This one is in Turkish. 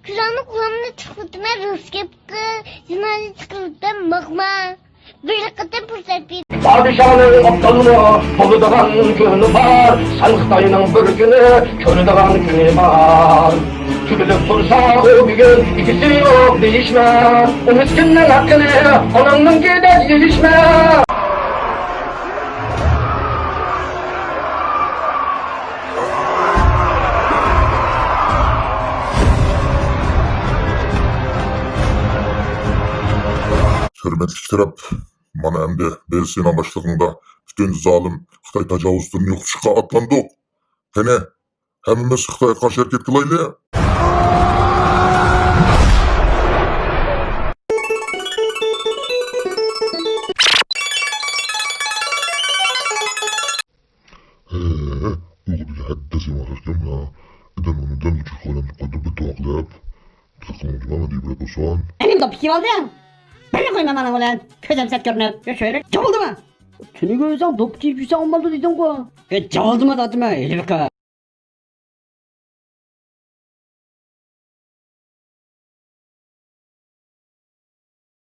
Güranı kulağımda çıkırtıma rızkıpkı, zinayı çıkırtıma mıkma. Bir kıtım fırsat bir. Padişahın aptalına Bolu'dan günü var, Sanıktayının bir günü, Körü'den günü var. Türlü tursa o bir gün, ikisi yok değişme. O miskinin hakkını, ananın gider gelişme. Hürmetli tarap, mana endi Belsiyan başlığında bütün zalim Xitay tacavuzlarını yo'qotishga atlandık. Qani, hammamiz Xitoyga qarshi harakat qilaylik. Uyg'urga hadda siymoqashgan ya. Idan unidan uch qo'lini qo'yib to'qlab, tıkılma deyip bırakırsan. Benim de piki oldu ya. Ben de koymam bana ulan. Közüm set görünür. Ya şöyle çabuldu mu? Seni görürsen top deyip yüzden olmalı dedin ko. Çabuldu mu zaten elbette.